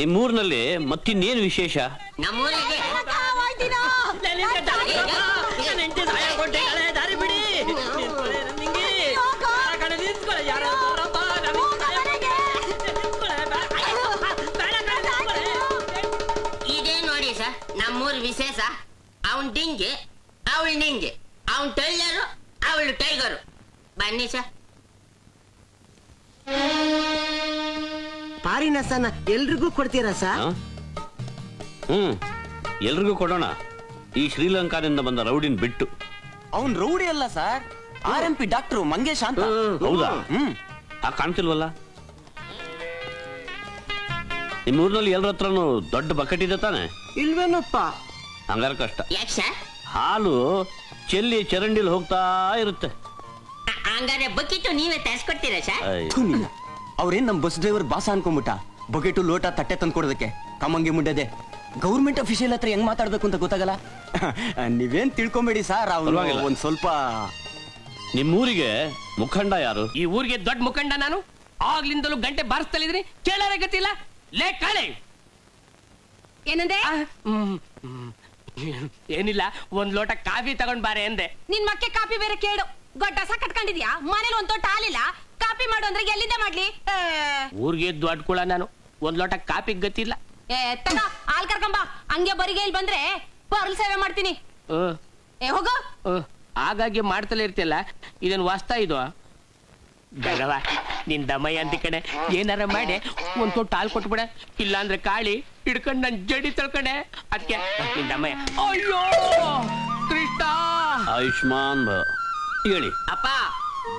ನಿಮ್ಮೂರಿನಲ್ಲಿ ಮತ್ತಿನ್ನೇನು ವಿಶೇಷ? ನಮ್ಮೂರಿಗೆ ಇದೇ ನೋಡಿ ಸರ್ ನಮ್ಮೂರ್ ವಿಶೇಷ. ಅವನ್ ಡಿಂಗೆ, ಅವಳು ನಿಂಗೆ, ಅವನ್ ಟೈಲರು, ಅವಳು ಟೈಗರು. ಬನ್ನಿ ಸರ್. ಪಾರಿನಸನ ಎಲ್ರಿಗೂ ಕೊಡ್ತೀರಾ ಸರ್? ಎಲ್ರಿಗೂ ಕೊಡೋಣ. ಈ ಶ್ರೀಲಂಕಾದಿಂದ ಬಂದ ರೌಡಿನ್ ಬಿಟ್ಟು. ಅವನ್ ರೌಡಿ ಅಲ್ಲ ಸರ್, RMP ಡಾಕ್ಟರ್ ಮಂಗೇಶ್ ಅಂತ. ಹೌದಾ? ಕಾಣ್ತಿಲ್ವಲ್ಲ. ನಿಮ್ಮೂರಿನಲ್ಲಿ ಎಲ್ಲರ ಹತ್ರನು ದೊಡ್ಡ ಬಕೆಟ್ ಇದೆ ತಾನೆ? ಇಲ್ವೇನಪ್ಪ. ಹಂಗಾರ ಕಷ್ಟ. ಯಾಕೆ ಸರ್? ಹಾಲು ಚೆಲ್ಲಿ ಚರಂಡಿಲಿ ಹೋಗ್ತಾ ಇರುತ್ತೆ. ಹಂಗಾರೆ ಬಕೆಟ್ ನೀವೇ ತರಿಸ್ಕೊಡ್ತೀರಾ ಸರ್? ಅವ್ರೇನ್ ನಮ್ ಬಸ್ ಡ್ರೈವರ್ ಬಾಸ ಅನ್ಕೊಂಬಿಟ್ಟ. ಬಕೆಟು ಲೋಟ ತಟ್ಟೆ ತಂದು ಕೊಡೋದಕ್ಕೆ ಕಮ್ಮಂಗೆ ಮುಂಡೆದೆ. ಗೌರ್ಮೆಂಟ್ ಅಫಿಷಿಯಲ್ ಹತ್ರ ಹೆಂಗ್ ಮಾತಾಡ್ಬೇಕು ಅಂತ ಗೊತ್ತಾಗಲ್ಲ. ನೀವೇನ್ ತಿಳ್ಕೊಂಬೇಡಿ ಸರ್, ಒಂದ್ ಸ್ವಲ್ಪ. ನಿಮ್ಮೂರಿಗೆ ಮುಖಂಡ ಯಾರು? ಈ ಊರಿಗೆ ದೊಡ್ಡ ಮುಖಂಡ ನಾನು. ಆಗ್ಲಿಂದಲೂ ಗಂಟೆ ಬಾರಿಸ್ತಲಿದ್ರಿ, ಕೇಳಾರೆ ಗತಿಲ್ಲ. ಲೇ ಕಾಳೆ, ಏನಂದೆ? ಏನಿಲ್ಲ, ಒಂದ್ ಲೋಟ ಕಾಫಿ ತಗೊಂಡ್ ಬಾರೆ ಅಂದೆ. ನಿನ್ ಮಕ್ಕೆ ಕಾಪಿ ಬೇರೆ ಕೇಳು. ಗೊಡ್ಡಸ ಕಟ್ಕೊಂಡಿದ್ಯಾ? ಮನೇಲಿ ಒಂದ್ ತೊಟ್ಟು ಹಾಲಿಲ್ಲ, ಕಾಪಿ ಮಾಡು ಅಂದ್ರೆ ಎಲ್ಲಿಂದ ಮಾಡ್ಲಿ? ಊರಿಗೆ ದೊಡ್ಡ ಕುಳ ನಾನು, ಒಂದ್ ಲೋಟ ಕಾಪಿ ಗತಿಲ್ಲ. ತಗ ಹಾಲ್ ಕರ್ಕೊಂಬ. ಹಂಗೆ ಬರಿಗೆ ಇಲ್ಲಿ ಬಂದ್ರೆ ಪರ್ಲ್ ಸೇವೆ ಮಾಡ್ತೀನಿ. ಹೋಗು. ಹಾಗಾಗಿ ಮಾಡ್ತಲೇ ಇರ್ತಿಯಲ್ಲ, ಇದನ್ ವಾಸ್ತಾ ಇದು ಬೇಡವಾ? ನಿನ್ ದಮಯ್ಯ ಅಂತ ಕಣೆ, ಏನಾರ ಮಾಡಿ ಒಂದ್ ತೊಟ್ಟು ಹಾಲು ಕೊಟ್ಬಿಡ. ಇಲ್ಲ ಅಂದ್ರೆ ಕಾಳಿ ಹಿಡ್ಕೊಂಡ್ ನನ್ ಜಡಿ ತಳ್ಕೊಂಡೆ. ಅದಕ್ಕೆ ನಿನ್ ದಮಯ್ಯ. ಅಯ್ಯೋ ಕೃಷ್ಣ. ಆಯುಷ್ಮಾನ್ ಹೇಳಿ. ಅಪ್ಪ,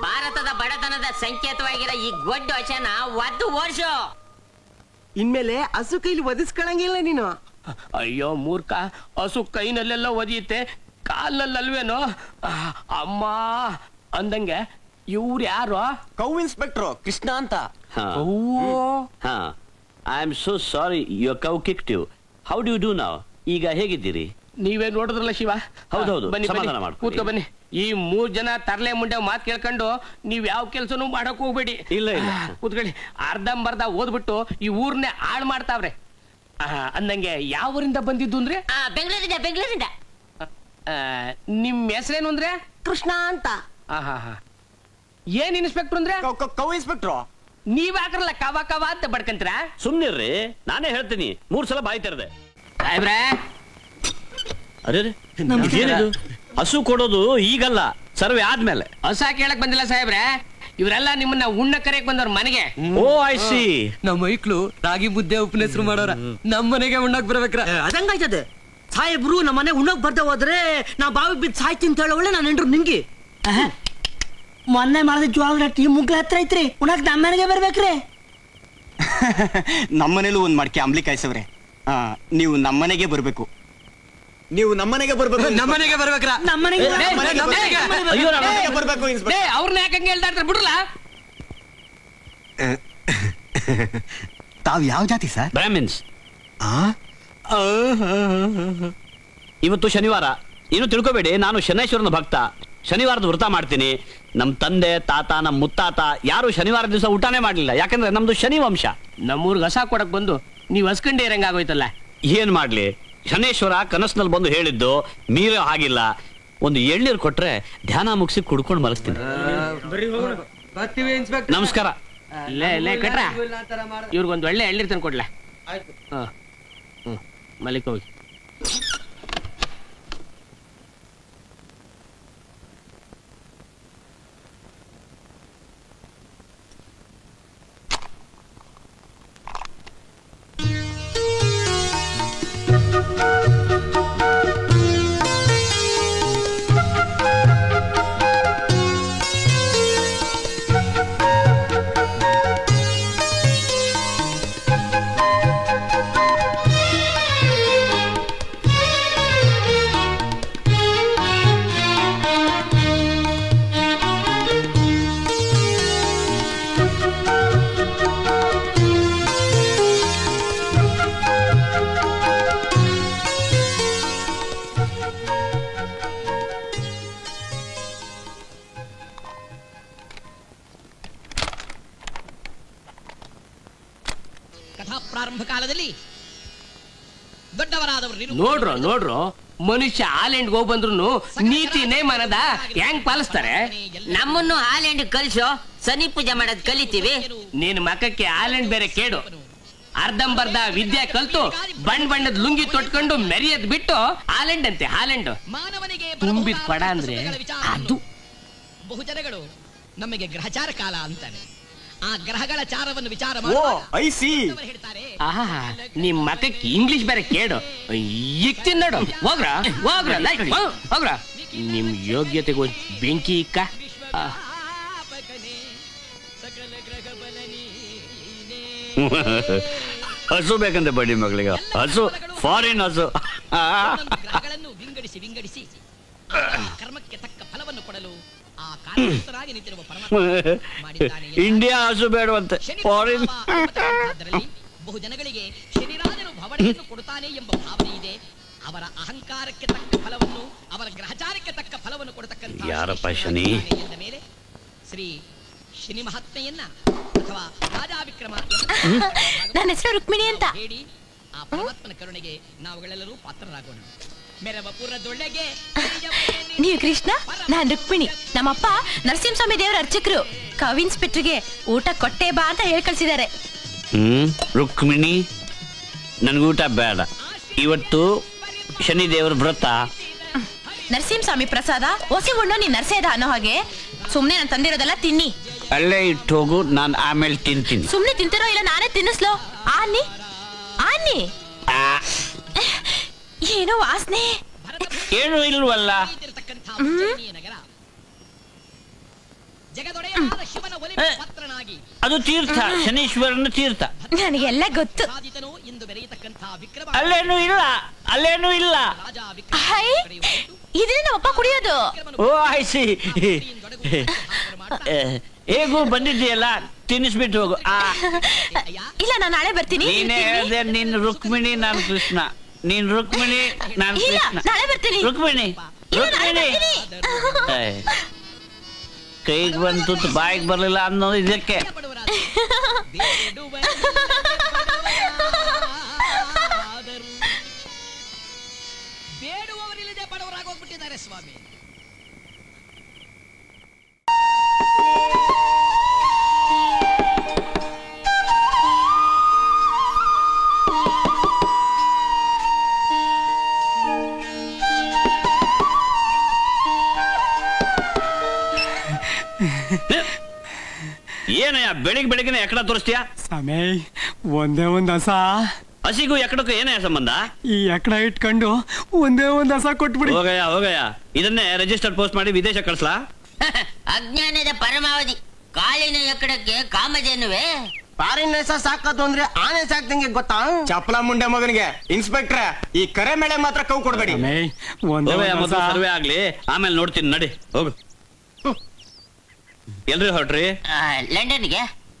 ಭಾರತದ ಬಡತನದ ಸಂಕೇತವಾಗಿರೋ ಈ ಗೊಡ್ಡ ವಚನ ಒದ್ದು ಓಡಿಸು. ಇನ್ಮೇಲೆ ಹಸು ಕೈಲಿ ಒದಿಸ್ಕೊಳಂಗಿಲ್ಲ ನೀನು. ಅಯ್ಯೋ ಮೂರ್ಖ, ಹಸು ಕೈನಲ್ಲೆಲ್ಲ ಒದಿಯುತ್ತೆ, ಕಾಲಲ್ಲಲ್ವೇನೋ. ಅಮ್ಮ ಅಂದಂಗೆ ಇವ್ರು ಯಾರು? ಕೌ ಇನ್ಸ್ಪೆಕ್ಟ್ರು ಕೃಷ್ಣ ಅಂತ. I am so sorry, your cow kicked you. How do you do now? ಈಗ ಹೇಗಿದ್ದೀರಿ? ನೀವೇ ನೋಡಿದ್ರಲ್ಲ ಶಿವ. ಹೌದೌದು, ಬನ್ನಿ ಸಮಾಧಾನ ಮಾಡ್ಕೊಳ್ಳಿ. ಕೂತ್ಕೊ ಬನ್ನಿ. ಈ 3 ಜನ ತರ್ಲೆ ಮುಂಡೆ ಮಾತು ಕೇಳ್ಕೊಂಡು ನೀವ್ ಯಾವ ಕೆಲ್ಸನೂ ಮಾಡಕ್ ಹೋಗ್ಬೇಡಿ. ಇಲ್ಲ ಇಲ್ಲ, ಕೂತ್ಕೊಳ್ಳಿ. ಅರ್ಧಂಬರ್ಧ ಓದ್ಬಿಟ್ಟು ಈ ಊರ್ನೇ ಹಾಳು ಮಾಡ್ತಾವ್ರೆ. ಅಂದಂಗೆ ಯಾವ ಊರಿಂದ ಬಂದಿದ್ದು ಅಂದ್ರೆ? ಬೆಂಗಳೂರಿಂದ. ಬೆಂಗಳೂರಿಂದ. ನಿಮ್ ಹೆಸರೇನು ಅಂದ್ರೆ? ಕೃಷ್ಣ ಅಂತ. ಏನ್ ಇನ್ಸ್ಪೆಕ್ಟರ್ ಅಂದ್ರೆ? Cow inspector. ನೀವ್ ಹಾಕ್ರಲ್ಲ ಕವ ಕವ ಅಂತ ಬಡ್ಕಂತೀರ. ಸುಮ್ನಿರ್ರಿ, ನಾನೇ ಹೇಳ್ತೀನಿ. 3 ಸಲ ಬಾಯಿ ತೆರೆದೆ. ಸಾಹೇಬ್ರೆ, ಅರೆ ಏನಿದು? ಹಸು ಕೊಡೋದು ಈಗಲ್ಲ, ಸರ್ವೆ ಆದ್ಮೇಲೆ. ಹೊಸ ಕೇಳಕ್ ಬಂದಿಲ್ಲ ಸಾಹೇಬ್ರೆ, ಇವರೆಲ್ಲ ನಿಮ್ಮನ್ನ ಉಣ್ಣ ಕರೆಯಕ್ ಬಂದವ್ರ ಮನೆಗೆ. ಓ ಐ ಸಿ. ನಮ್ಮ ಮೈಕ್ಳು ರಾಗಿ ಮುದ್ದೆ ಉಪ್ಪಿನ ಹೆಸರು ಮಾಡೋರ ನಮ್ಮ ಮನೆಗೆ ಉಣ್ಣಕ್ ಬರ್ಬೇಕ್ರ. ಅದಂಗಾಯ್ತದೆ. ಸಾಹೇಬ್ರು ನಮ್ಮ ಮನೆ ಉಣ್ಣಕ್ ಬರ್ದೆ ಹೋದ್ರೆ ನಾ ಬಾವಿ ಬಿದ್ದು ಸಾಯ್ತೀನಿ ಅಂತ ಹೇಳೋಳೆ ನಾನು ಎಂಡ್ರು ನಿಂಗೆ. ಮೊನ್ನೆ ಮಾಡಿದ ಜೋಳದ ರೊಟ್ಟಿ ಮುಗ್ಲ ಹತ್ರ ಐತ್ರಿ, ಉಣ್ಣಕ್ ನಮ್ಮ ಮನೆಗೆ ಬರ್ಬೇಕ್ರಿ. ನಮ್ಮನೇಲೂ ಒಂದ್ ಮಡ್ಕೆ ಅಂಬ್ಲಿ ಕಾಯ್ಸವ್ರೆ. ನೀವು ನಮ್ಮನೆಗೆ ಬರ್ಬೇಕು. ನೀವು ನಮ್ಮನೆಗೆ ಬರ್ಬೇಕು. ನಮ್ಮನೆಗೆ ಬರ್ಬೇಕ್ರ. ನಮ್ಮನೆಗೆ ಬರ್ಬೇಕು. ಅವ್ರನ್ನ ಯಾಕಂಗೆ ಹೇಳ್ತಾ ಬಿಡ್ರಲ್ಲ. ತಾವ್ ಯಾವ ಜಾತಿ ಸರ್? ಬ್ರಾಹ್ಮಿನ್ಸ್. ಇವತ್ತು ಶನಿವಾರ, ಏನು ತಿಳ್ಕೊಬೇಡಿ, ನಾನು ಶನೇಶ್ವರನ ಭಕ್ತ. ಶನಿವಾರದ ವ್ರತ ಮಾಡ್ತೀನಿ. ನಮ್ ತಂದೆ ತಾತ, ನಮ್ ಮುತ್ತಾತ ಯಾರು ಶನಿವಾರ ದಿವಸ ಊಟನೇ ಮಾಡ್ಲಿಲ್ಲ. ಯಾಕಂದ್ರೆ ನಮ್ದು ಶನಿ ವಂಶ. ನಮ್ಮೂರ್ಗೆ ಹಸ ಕೊಡಕ್ ಬಂದು ನೀವ್ ಹಸ್ಕಂಡೆ ಇರಂಗ ಆಗೋಯ್ತಲ್ಲ. ಏನ್ ಮಾಡ್ಲಿ, ಶನೇಶ್ವರ ಕನಸ್ನಲ್ಲಿ ಬಂದು ಹೇಳಿದ್ದು ಮೀರೇ ಆಗಿಲ್ಲ. ಒಂದು ಎಳ್ನೀರು ಕೊಟ್ರೆ ಧ್ಯಾನ ಮುಗಿಸಿ ಕುಡ್ಕೊಂಡು ಮಲಸ್ತೀನಿ. ನಮಸ್ಕಾರ. ಲೇ ಕಟ್ರ, ಇವ್ರಿಗೊಂದು ಒಳ್ಳೆ ಎಳ್ನೀರ್ ತಂದು ಕೊಡ್ಲ. ಮಲಿಕ್ ಹೋಗಿ. ಕಾಲದಲ್ಲಿ ದೊಡ್ಡವರಾದವರು ನೋಡ್ರು ಮನುಷ್ಯ ಹಾಲೆಂಡ್ ಹೋಗ್ ಬಂದ್ರು ನೀತಿ ನೇಮನದ ಹೆಂಗ್ ಪಾಲಿಸ್ತಾರೆ. ನಮ್ಮನ್ನು ಹಾಲೆಂಡ್ ಕಲ್ಸೋ, ಶನಿ ಪೂಜೆ ಮಾಡೋದ್ ಕಲಿತೀವಿ. ನೀನ್ ಮಕ್ಕಕ್ಕೆ ಹಾಲೆಂಡ್ ಬೇರೆ ಕೇಡು. ಅರ್ಧಂಬರ್ಧ ವಿದ್ಯೆ ಕಲ್ತು ಬಣ್ಣದ ಲುಂಗಿ ತೊಟ್ಕೊಂಡು ಮೆರಿಯದ್ ಬಿಟ್ಟು ಹಾಲೆಂಡ್ ಅಂತೆ ಹಾಲೆಂಡ್. ಮಾನವನಿಗೆ ತುಂಬಿದ ಪಡ ಅಂದ್ರೆ ಅದು. ಬಹುಜನಗಳು ನಮಗೆ ಗ್ರಹಚಾರ ಕಾಲ ಅಂತಾರೆ. ಆ ಗ್ರಹಗಳ ಚಾರವನ್ನು ವಿಚಾರ ಹೇಳ್ತಾರೆ. ಆಹಾ, ನಿಮ್ ಮಕ್ಕಕ್ಕೆ ಇಂಗ್ಲಿಷ್ ಬೇರೆ ಕೇಡು. ಇಕ್ತೀನಿ ನೋಡು, ಹೋಗ್ರ ಹೋಗ್ರ. ನಿಮ್ ಯೋಗ್ಯತೆಗೂ ಬೆಂಕಿ ಇಕ್ಕ. ಹಸು ಬೇಕಂತೆ ಬಡ್ಡಿ ಮಗಳಿಗೆ, ಹಸು ಫಾರಿನ್ ಹಸು. ಗ್ರಹಗಳನ್ನು ವಿಂಗಡಿಸಿ ಕರ್ಮಕ್ಕೆ ತಕ್ಕ ಫಲವನ್ನು ಕೊಡಲು ಆ ಕಾರಣಸ್ಥರಾಗಿ ನಿಂತಿರುವ ಪರಮಾತ್ಮ ಮಾಡಿದ್ದಾನೆ. ಇಂಡಿಯಾ ಹಸು ಬೇಡವಂತೆ, ಫಾರಿನ್. ಬಹು ಜನಗಳಿಗೆ ಶನಿರಾಜನು ಭವಣೆಯನ್ನು ಕೊಡುತ್ತಾನೆ ಎಂಬ ಭಾವನೆ ಇದೆ. ಅವರ ಅಹಂಕಾರಕ್ಕೆ ತಕ್ಕ ಫಲವನ್ನು, ಅವರ ಗ್ರಹಚಾರಕ್ಕೆ ತಕ್ಕ ಫಲವನ್ನು ಕೊಡತಕ್ಕಂಥ ಯಾರಪ್ಪ ಶನಿ ಎಂದ ಮೇಲೆ ಶ್ರೀ ಶನಿ ಮಹಾತ್ಮೆಯನ್ನ ಅಥವಾ ರಾಜಾ ವಿಕ್ರಮ ನನ್ನ ಹೆಸರು ರುಕ್ಮಿಣಿ ಅಂತ ಹೇಳಿ ಆ ಪರಮಾತ್ಮನ ಕರುಣೆಗೆ ನಾವುಗಳೆಲ್ಲರೂ ಪಾತ್ರರಾಗೋಣ. ಮೆರವಪುರದೊಳಗೆ ನೀವು ಕೃಷ್ಣ, ನಾನ್ ರುಕ್ಮಿಣಿ. ನಮ್ಮಪ್ಪ ನರಸಿಂಹಸ್ವಾಮಿ ದೇವರ ಅರ್ಚಕರು. ಕವ್ ಇನ್ಸ್ಪೆಕ್ಟರ್ಗೆ ಊಟ ಕೊಟ್ಟೆ ಬಾ ಅಂತ ಹೇಳಿ ಕಳ್ಸಿದ್ದಾರೆ. ರುಕ್ಮಿಣಿ, ನನ್ಗೂಟ ಬೇಡ. ಇವತ್ತು ಶನಿ ದೇವ್ರ ವ್ರತ. ನರಸಿಂಹಸ್ವಾಮಿ ಪ್ರಸಾದ ಹೊಸಿ ಉಣ್ಣು ನೀನ್ ನರಸೇದ ಅನ್ನೋ ಹಾಗೆ ಸುಮ್ನೆ ನಾನು ತಂದಿರೋದೆಲ್ಲ ತಿನ್ನಿ. ಅಲ್ಲೇ ಇಟ್ಟು ಹೋಗು, ನಾನು ಆಮೇಲೆ ತಿಂತೀನಿ. ಸುಮ್ನೆ ತಿಂತಿರೋ ಇಲ್ಲ ನಾನೇ ತಿನ್ನಿಸ್ಲೋ. ಆನಿ ಏನೋ ವಾಸನೆ. ಏನು ಇಲ್ವಲ್ಲ. ಅದು ತೀರ್ಥ, ಶನೀಶ್ವರನ ತೀರ್ಥ. ನನಗೆಲ್ಲ ಗೊತ್ತು. ಅಲ್ಲೇನು ಇಲ್ಲ. ಇದೇ ನಮ್ಮಪ್ಪ ಕುಡಿಯೋದು. ಓ ಆಯ್ಸಿ, ಹೇಗೂ ಬಂದಿದ್ದೀಯಲ್ಲ, ತಿನ್ನಿಸ್ಬಿಟ್ಟು ಹೋಗು. ಇಲ್ಲ, ನಾನು ನಾಳೆ ಬರ್ತೀನಿ. ನೀನೇ ಹೇಳ್ದೆ, ನೀನ್ ರುಕ್ಮಿಣಿ, ನಾನು ಕೃಷ್ಣ. ನೀನ್ ರುಕ್ಮಿಣಿ, ನಾನು ಕೃಷ್ಣ. ನಾಳೆ ಬರ್ತೀನಿ. ರುಕ್ಮಿಣಿ ಕೈಗೆ ಬಂತು, ಬಾಯಿಗೆ ಬರ್ಲಿಲ್ಲ ಅನ್ನೋದು ಇದಕ್ಕೆ. ಬೇಡುವವರಿಲ್ಲದೆ ಬಡವರಾಗೋಗ್ಬಿಟ್ಟಿದ್ದಾರೆ ಸ್ವಾಮಿ. ಏನಯ್ಯ ಬೆಳಿಗ್ಗೆ ಎಕಡ ತೋರಿಸ್ತೀಯಾ? ಸಮಯ ಒಂದೇ ಒಂದ್ ಹಸ. ಹಸಿಗೂ ಎಕಡಕ್ಕೂ ಏನಯ್ಯ ಸಂಬಂಧ? ಈ ಎಕಡ ಇಟ್ಕೊಂಡು ಒಂದೇ ಒಂದ್ ಹಸ ಕೊಟ್ಬಿಡಿ. ಹೋಗಯ್ಯ, ಇದನ್ನೇ ರಿಜಿಸ್ಟರ್ ಪೋಸ್ಟ್ ಮಾಡಿ ವಿದೇಶ ಕಳಿಸ್ಲಾ? ಅಜ್ಞಾನದ ಪರಮಾವಧಿ. ಕಾಲಿನ ಎಕಡಕ್ಕೆ ಕಾಮಧೇನುವೆ. ಪಾರಿನ ಹಸ ಸಾಕೋದು ಅಂದ್ರೆ ಆನೆ ಸಾಕ್ದಂಗೆ ಗೊತ್ತಾ? ಚಪ್ಪಲ ಮುಂಡೆ ಮಗನಿಗೆ. ಇನ್ಸ್ಪೆಕ್ಟ್ರೆ, ಈ ಕರೆ ಮೇಳೆ ಮಾತ್ರ ಕೌ ಕೊಡ್ಬೇಡಿ. ಸರ್ವೆ ಆಗ್ಲಿ, ಆಮೇಲೆ ನೋಡ್ತೀನಿ, ನಡಿ ಹೋಗು. ಎಲ್ರಿ ಹೊರಟ್ರಿ?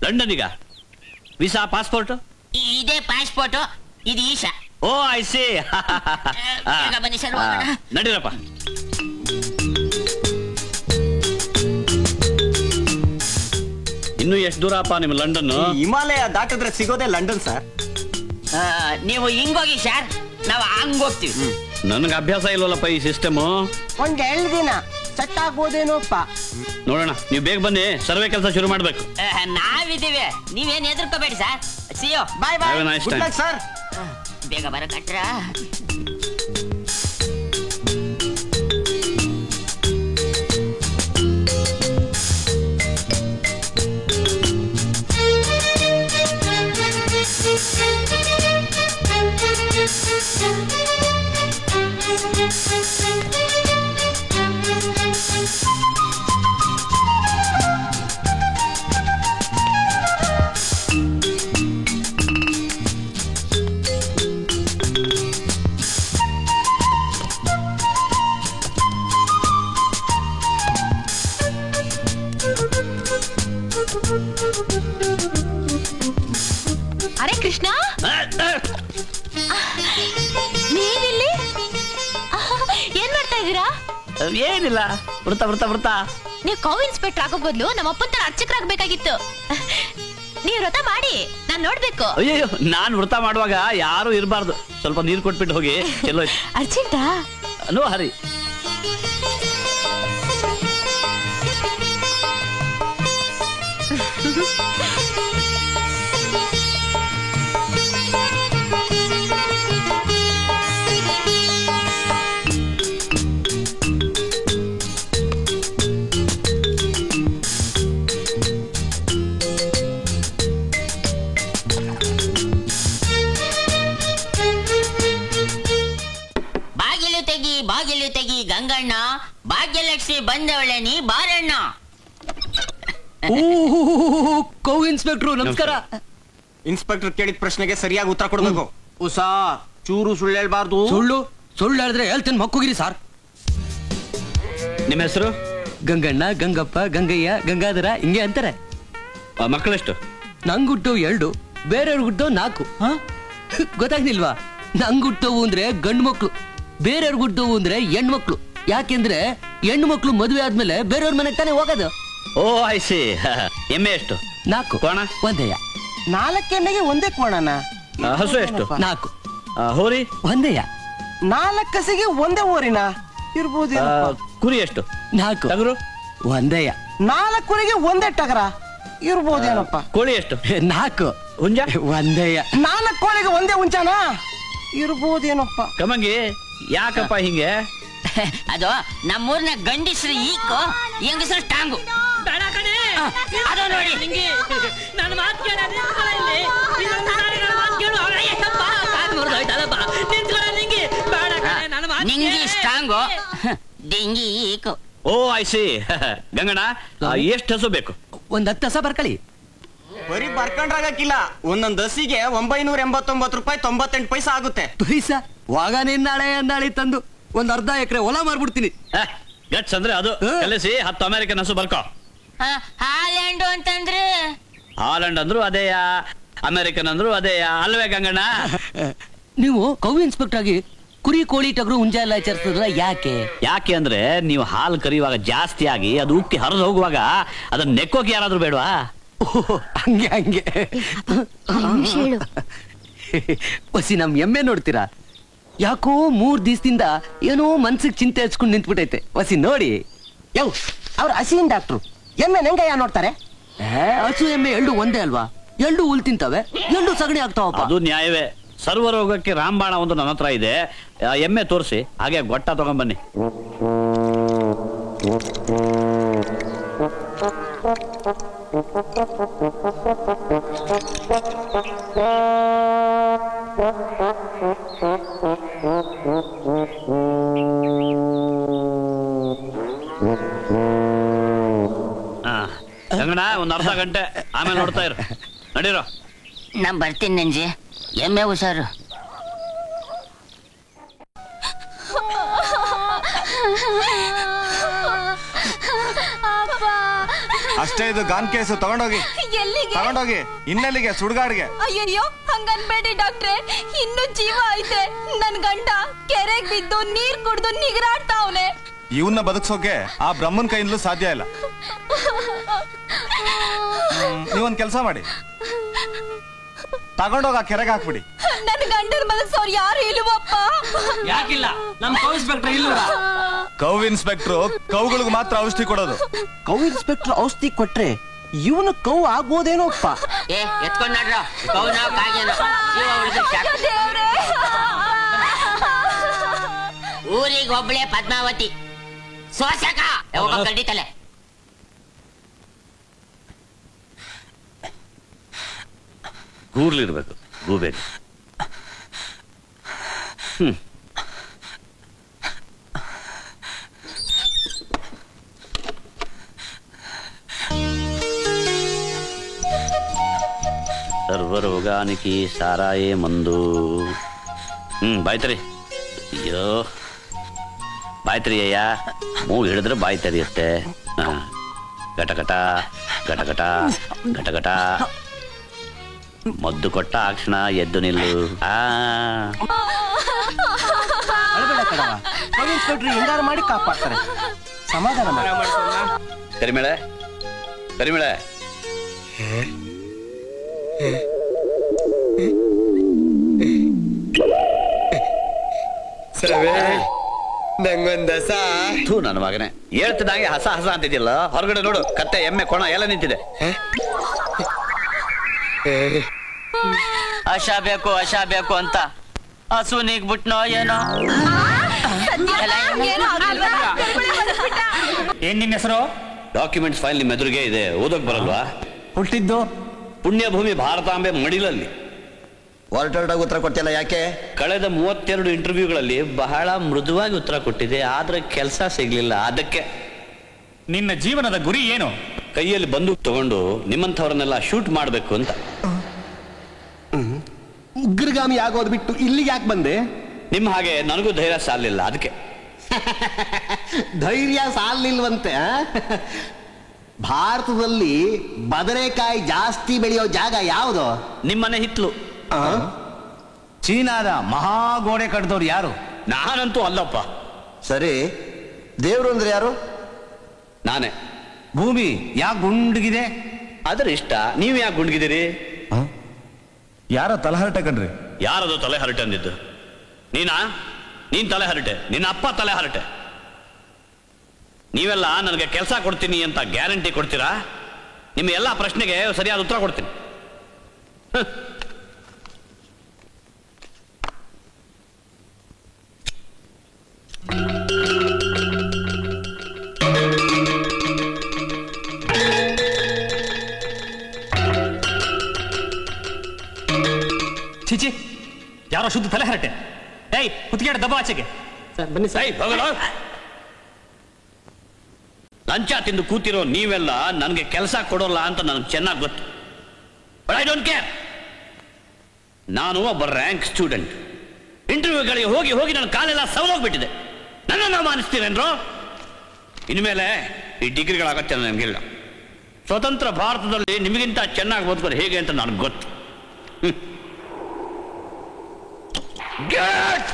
ಲಂಡನ್ನಿಗ? Visa, passport? ಇದೇ ಪಾಸ್ಪೋರ್ಟ್, ಇದು ಈಶಾ. Oh I see. ಬನ್ನಿ ಸರ್, ನಡೀರಪ್ಪ. ಇನ್ನು ಎಷ್ಟು ದೂರಪ್ಪ ನಿಮ್ ಲಂಡನ್? ಹಿಮಾಲಯ ದಾಟಿದ್ರೆ ಸಿಗೋದೇ ಲಂಡನ್ ಸರ್. ನೀವು ಹಿಂಗೋಗಿ ಸರ್, ನಾವು ಹಂಗ್ ಹೋಗ್ತೀವಿ. ನನ್ಗೆ ಅಭ್ಯಾಸ ಇಲ್ವಲ್ಲಪ್ಪ ಈ ಸಿಸ್ಟಮ್. ಒಂದ್ 2 ದಿನ ಸೆಟ್ ಆಗ್ಬೋದೇನೋಪ್ಪ. ನೋಡೋಣ, ನೀವು ಬೇಗ ಬನ್ನಿ, ಸರ್ವೆ ಕೆಲಸ ಶುರು ಮಾಡ್ಬೇಕು. ನಾವಿದ್ದೀವಿ, ನೀವೇನ್ ಹೆದರ್ಕೋಬೇಡಿ ಸರ್. ಸಿಯೋ, bye bye. Good luck sir. ಬೇಗ ಬರ ಕಟ್ರ. ಅರೆ ಕೃಷ್ಣ, ನೀವಿಲ್ಲಿ ಏನ್ ಮಾಡ್ತಾ ಇದ್ದೀರಾ? ಏನಿಲ್ಲ, ಬರ್ತಾ. ನೀವು ಕೌ ಇನ್ಸ್ಪೆಕ್ಟರ್ ಆಗೋ ಬದಲು ನಮ್ಮ ಅಪ್ಪನ ತರ ಅರ್ಚಕರಾಗಬೇಕಾಗಿತ್ತು. ನೀವ್ ವ್ರತ ಮಾಡಿ ನಾನ್ ನೋಡ್ಬೇಕು. ಅಯ್ಯೋ ನಾನ್ ವ್ರತ ಮಾಡುವಾಗ ಯಾರು ಇರಬಾರ್ದು. ಸ್ವಲ್ಪ ನೀರು ಕೊಟ್ಬಿಟ್ಟು ಹೋಗಿ. ಎಲ್ಲೋ ಅರ್ಜೆಂಟಾ? ನೋ ಹರಿ. ಬಾಗಿಲು ತೆಗಿ ಗಂಗಣ್ಣ, ಭಾಗ್ಯಲಕ್ಷ್ಮಿ ಬಂದವಳೆ ನೀ ಬಾರಣ್ಣ. ಕೌ ಇನ್ಸ್ಪೆಕ್ಟ್ರು ನಮಸ್ಕಾರ. ಇನ್ಸ್ಪೆಕ್ಟರ್ ಕೇಳಿದ ಪ್ರಶ್ನೆಗೆ ಸರಿಯಾಗಿ ಉತ್ತರ ಕೊಡ್ಬೇಕು. ಉಸಾ ಚೂರು ಸುಳ್ಳು ಹೇಳ್ಬಾರ್ದು. ಸುಳ್ಳು ಹೇಳಿದ್ರೆ ಹೇಳ್ತೇನೆ ಮಕ್ಕೋಗಿರಿ ಸಾರ್. ನಿಮ್ಮ ಹೆಸರು? ಗಂಗಣ್ಣ, ಗಂಗಪ್ಪ, ಗಂಗಯ್ಯ, ಗಂಗಾಧರ ಹಿಂಗೆ ಅಂತಾರೆ. ಮಕ್ಕಳೆಷ್ಟು? ನಂಗ್ ಹುಟ್ಟವು 2, ಬೇರೆಯವ್ರಿಗೆ ಹುಟ್ಟವು 4. ಗೊತ್ತಾಗ್ಲಿಲ್ವಾ? ನಂಗ್ ಹುಟ್ಟವು ಅಂದ್ರೆ ಗಂಡು ಮಕ್ಳು, ಬೇರೆಯವ್ರಿಗೆ ಹುಟ್ಟವು ಅಂದ್ರೆ ಹೆಣ್ಮಕ್ಳು. ಯಾಕೆಂದ್ರೆ ಹೆಣ್ಣು ಮಕ್ಳು ಮದುವೆ ಆದ್ಮೇಲೆ ಬೇರೆಯವ್ರ ಮನೆಗೆ ತಾನೇ ಹೋಗೋದು. ಓ ಐಸಿ. ಎಮ್ಮೆ ಎಷ್ಟು? 4. ಕೋಣ? ಒಂದಯ್ಯ. 4 ಎಮ್ಮೆಗೆ ಒಂದೇ ಕೋಣನ? ಹಸು ಎಷ್ಟು? 4. ಹೋರಿ? ಒಂದಯ್ಯ. 4 ಹಸಿಗೆ ಒಂದೇ ಊರಿನ ಇರ್ಬೋದು. ಕುರಿ ಎಷ್ಟು? 4. ಟಗರು? ಒಂದಯ್ಯ. 4 ಕುರಿಗೆ ಒಂದೇ ಟಗರ ಇರ್ಬೋದೇನಪ್ಪ. ಕೋಳಿ ಎಷ್ಟು? 4. ಹುಂಜ? ಒಂದಯ್ಯ. 4 ಕೋಳಿಗೆ ಒಂದೇ ಹುಂಚಾನ ಇರ್ಬೋದೇನಪ್ಪ. ಕಮಂಗಿ ಯಾಕಪ್ಪ ಹಿಂಗೆ? ಅದು ನಮ್ಮೂರ್ನ ಗಂಡಿಸ್ರು ಈಕು, ಹೆಂಗಸ್ರು ಟಾಂಗು. ಅದು ನೋಡಿ ನನ್ನ ಮಾತು ನಿಂಗಿ ಸ್ಟ್ರಾಂಗು, ಡಿಂಗಿ ಈಕು. ಓ ಐಸಿ. ಗಂಗಣ್ಣ ಎಷ್ಟು ಹಸು ಬೇಕು? ಒಂದ್ 10 ಹಸ ಬರ್ಕಳಿ. ಬರೀ ಬರ್ಕೊಂಡ್ರಾಗಕ್ಕಿಲ್ಲ. ಒಂದೊಂದು ಹಸಿಗೆ 989 ರೂಪಾಯಿ 98 ಪೈಸೆ ಆಗುತ್ತೆ. ಪೈಸಾ ವಾಗನೇ ನಾಳೆ ತಂದು ಒಂದ್ ಅರ್ಧ ಎಕರೆ ಹೊಲ ಮಾರ್ಬಿಡ್ತೀನಿ. ಗಟ್ಸ್ ಅಂದ್ರೆ ಅದು. ಕಲಿಸಿ 10 ಅಮೆರಿಕನ್ ಹಸು ಬರ್ಕೋ. ಹಾಲೆಂಡು ಅಂತಂದ್ರೆ ಹಾಲೆಂಡ್ ಅಂದ್ರು ಅದೇಯಾ, ಅಮೆರಿಕನ್ ಅಂದ್ರು ಅದೇಯಾ, ಅಲ್ವೇ ಗಂಗಣ್ಣ? ನೀವು ಕೌ ಇನ್ಸ್ಪೆಕ್ಟರ್ ಆಗಿ ಕುರಿ, ಕೋಳಿ, ಟಗರು, ಹುಂಜ ಎಲ್ಲ ಎಚ್ಚರಿಸಿದ್ರ ಯಾಕೆ ಅಂದ್ರೆ ನೀವು ಹಾಲು ಕರಿಯುವಾಗ ಜಾಸ್ತಿ ಆಗಿ ಅದು ಉಕ್ಕಿ ಹರಿದು ಹೋಗುವಾಗ ಅದನ್ನ ನೆಕ್ಕೋಕೆ ಯಾರಾದ್ರೂ ಬೇಡವಾ? ಹಂಗೆ ಹೊಸಿ ನಮ್ ಎಮ್ಮೆ ನೋಡ್ತೀರಾ? ಯಾಕೋ 3 ದಿವಸದಿಂದ ಏನೋ ಮನ್ಸಿಗೆ ಚಿಂತೆ ಹಚ್ಕೊಂಡು ನಿಂತ್ಬಿಟ್ಟೈತೆ. ಹೊಸಿ ನೋಡಿ. ಯವ್ ಅವ್ರ ಹಸಿನ್ ಡಾಕ್ಟ್ರು ಎಮ್ಮೆ ನಂಗಯ್ಯ ನೋಡ್ತಾರೆ. ಹಸು ಎಮ್ಮೆ 2 ಒಂದೇ ಅಲ್ವಾ? 2 ಹುಲ್ ತಿಂತವೆ, 2 ಸಗಣಿ ಆಗ್ತಾವಪ್ಪ. ಅದು ನ್ಯಾಯವೇ. ಸರ್ವರೋಗಕ್ಕೆ ರಾಮಬಾಣ ಒಂದು ನನ್ನ ಹತ್ರ ಇದೆ. ಎಮ್ಮೆ ತೋರಿಸಿ, ಹಾಗೆ ಗೊಟ್ಟ ತಗೊಂಡ್ಬನ್ನಿ. ಗಂಗಣ್ಣ ಒಂದ್ ಅರ್ಧ ಗಂಟೆ ಆಮೇಲೆ ನೋಡ್ತಾ ಇರು. ನಡೀರೋ. ನಾ ಬರ್ತೀನಿ ನಂಜಿ. ಎಮ್ಮೆ ಹುಷಾರು. ಅಷ್ಟೇ, ಇದು ಗಾನ್ ಕೇಸು. ತಗೊಂಡೋಗಿ. ತಗೊಂಡೋಗಿ. ಇನ್ನೆಲ್ಲಿಗೆ? ಸುಡ್ಗಾಡ್ಗೆ. ಅಯ್ಯಯ್ಯೋ ಹಂಗನ್ಬೇಡಿ ಡಾಕ್ಟ್ರೆ, ಇನ್ನು ಜೀವ ಐತೆ. ನನ್ ಗಂಡ ಕೆರೆಗ್ ಬಿದ್ದು ನೀರ್ ಕುಡ್ದು ನಿಗರಾಡ್ತಾವ್ನೆ. ಇವನ್ನ ಬದುಕ್ಸೋಕೆ ಆ ಬ್ರಹ್ಮನ್ ಕೈಯಿಂದಲೂ ಸಾಧ್ಯ ಇಲ್ಲ. ನೀವೊಂದ್ ಕೆಲಸ ಮಾಡಿ, ತಗೊಂಡೋಗ ಕೆರೆಗೆ ಹಾಕ್ಬಿಡಿ. ನನ್ ಗಂಡನ್ ಬದುಕ್ಸೋರ್ ಯಾರು ಇಲ್ವಪ್ಪ? ಯಾಕಿಲ್ಲ? ನಮ್ ಕೌ ಇನ್ಸ್ಪೆಕ್ಟರ್ ಇಲ್ಲ. ಕೌ ಇನ್ಸ್ಪೆಕ್ಟ್ರು ಕೌಗಳಿಗೆ ಮಾತ್ರ ಔಷಧಿ ಕೊಡೋದು. ಕೌ ಇನ್ಸ್ಪೆಕ್ಟರ್ ಔಷಧಿ ಕೊಟ್ರೆ ಇವನು ಕೌ ಆಗ್ಬೋದೇನೋಪ್ಪ. ಎತ್ಕೊಂಡ್ ನಡ್ರ ಕೌನ ಕಾಗೇನೋ ಜೀವ ಉಳಿದ. ಊರಿಗೆ ಒಬ್ಳೆ ಪದ್ಮಾವತಿ ಸೋಸಕ ಕಡ್ಡಿತಲೆ. ಗೂರ್ಲಿರ್ಬೇಕು, ಗೂಬೇರಿ. ಸರ್ವರೋಗಾನಿಕಿ ಸಾರಾಯೇ ಮಂದು. ಬಾಯ್ತರಿ. ಅಯ್ಯೋ ಬಾಯ್ತರಿ ಅಯ್ಯ. ಮೂಗು ಹಿಡಿದ್ರೆ ಬಾಯಿ ತೆರೆಯುತ್ತೆ. ಘಟಘಟ ಘಟಘಟ ಘಟಘಟ. ಮದ್ದು ಕೊಟ್ಟ ಅಕ್ಷಣ ಎದ್ದು ನಿಲ್ಲು. ಕೌ ಇನ್ಸ್ಪೆಕ್ಟರ್ ಹೆಂಗಾರು ಮಾಡಿ ಕಾಪಾಡ್ತಾರೆ. ಸಮಾಧಾನ ಮಾಡಿ. ಕರಿಮೇಳೆ, ಕರಿಮೇಳೆ. ನಂಗೊಂದ ಥೂ ನನ್ನ ಮಗನೇ ಹೇಳ್ತಿದ್ದಾಗೆ ಹಸ ಹಸ ಅಂತಿದ್ದಿಲ್ಲ. ಹೊರಗಡೆ ನೋಡು, ಕತ್ತೆ ಎಮ್ಮೆ ಕೊಣ ಎಲ್ಲ ನಿಂತಿದೆ. ಆಶಾ ಬೇಕು ಅಂತ ಹಸು ನೀಗ್ಬಿಟ್ನೋ ಏನೋ. ಏನ್ ನಿನ್ನ ಹೆಸರು? ಡಾಕ್ಯುಮೆಂಟ್ಸ್ ಫೈಲ್ ನಿಮ್ಮ ಎದುರಿಗೆ ಇದೆ, ಓದೋಕ್ ಬರಲ್ವಾ? ಹುಟ್ಟಿದ್ದು ಪುಣ್ಯಭೂಮಿ ಭಾರತಾಂಬೆ ಮಡಿಲಲ್ಲಿ. ಹೊರಟೊರಟಾಗಿ ಉತ್ತರ ಕೊಡ್ತಿಲ್ಲ ಯಾಕೆ? ಕಳೆದ 32 ಇಂಟರ್ವ್ಯೂಗಳಲ್ಲಿ ಬಹಳ ಮೃದುವಾಗಿ ಉತ್ತರ ಕೊಟ್ಟಿದೆ, ಆದ್ರೆ ಕೆಲಸ ಸಿಗ್ಲಿಲ್ಲ. ಅದಕ್ಕೆ ನಿನ್ನ ಜೀವನದ ಗುರಿ ಏನು? ಕೈಯಲ್ಲಿ ಬಂದೂಕ್ ತಗೊಂಡು ನಿಮ್ಮಂಥವ್ರನ್ನೆಲ್ಲ ಶೂಟ್ ಮಾಡ್ಬೇಕು ಅಂತ. ಉಗ್ರಗಾಮಿ ಆಗೋದು ಬಿಟ್ಟು ಇಲ್ಲಿಗೆ ಯಾಕೆ ಬಂದೆ? ನಿಮ್ಮ ಹಾಗೆ ನನಗೂ ಧೈರ್ಯ ಸಾಲಿಲ್ಲ, ಅದಕ್ಕೆ. ಧೈರ್ಯ ಸಾಲಿಲ್ವಂತೆ. ಭಾರತದಲ್ಲಿ ಬದನೆಕಾಯಿ ಜಾಸ್ತಿ ಬೆಳೆಯೋ ಜಾಗ ಯಾವುದು? ನಿಮ್ಮನೆ ಹಿತ್ಲು. ಚೀನಾದ ಮಹಾಗೋಡೆ ಕಟ್ಟಿದವ್ರು ಯಾರು? ನಾನಂತೂ ಅಲ್ಲಪ್ಪ. ಸರಿ, ದೇವ್ರು ಅಂದ್ರೆ ಯಾರು? ನಾನೇ. ಭೂಮಿ ಯಾಕೆ ಗುಂಡಗಿದೆ? ಅದ್ರ ಇಷ್ಟ. ನೀವು ಯಾಕೆ ಗುಂಡ್ಗಿದ್ದೀರಿ? ಯಾರೋ ತಲಹರಟೆ ಕಣ್ರಿ. ಯಾರದು ತಲೆ ಹರಟೆ ಅಂದಿದ್ದು? ನೀನ್ ತಲೆ ಹರಟೆ, ನಿನ್ನ ಅಪ್ಪ ತಲೆ ಹರಟೆ. ನೀವೆಲ್ಲ ನನಗೆ ಕೆಲಸ ಕೊಡ್ತೀನಿ ಅಂತ ಗ್ಯಾರಂಟಿ ಕೊಡ್ತೀರಾ? ನಿಮ್ಮ ಎಲ್ಲ ಪ್ರಶ್ನೆಗೆ ಸರಿಯಾದ ಉತ್ತರ ಕೊಡ್ತೀನಿ. ಚಿಚಿ, ಯಾರೋ ಶುದ್ಧ ತಲೆ ಹರಟೆ. ಏಯ್, ಕುತ್ತಿಗೆ ದಬ್ಬ ಆಚೆಗೆ. ಬನ್ನಿ ಸರ್. ಲಂಚ ತಿಂದು ಕೂತಿರೋ ನೀವೆಲ್ಲ ನನಗೆ ಕೆಲಸ ಕೊಡೋಲ್ಲ ಅಂತ ನನಗೆ ಚೆನ್ನಾಗಿ ಗೊತ್ತು. But I don't care. ನಾನು ಒಬ್ಬ ರ್ಯಾಂಕ್ ಸ್ಟೂಡೆಂಟ್. ಇಂಟರ್ವ್ಯೂಗಳಿಗೆ ಹೋಗಿ ಹೋಗಿ ನನ್ನ ಕಾಲೆಲ್ಲ ಸವಲೋಗ್ಬಿಟ್ಟಿದೆ. ನನ್ನನ್ನು ಅವಮಾನಿಸ್ತೀರೇನ್ರೋ? ಇನ್ಮೇಲೆ ಈ ಡಿಗ್ರಿಗಳ ಅಗತ್ಯ ನನಗಿಲ್ಲ. ಸ್ವತಂತ್ರ ಭಾರತದಲ್ಲಿ ನಿಮಗಿಂತ ಚೆನ್ನಾಗಿ ಓದ್ಕೊಂಡು ಹೇಗೆ ಅಂತ ನನಗೆ ಗೊತ್ತು. Get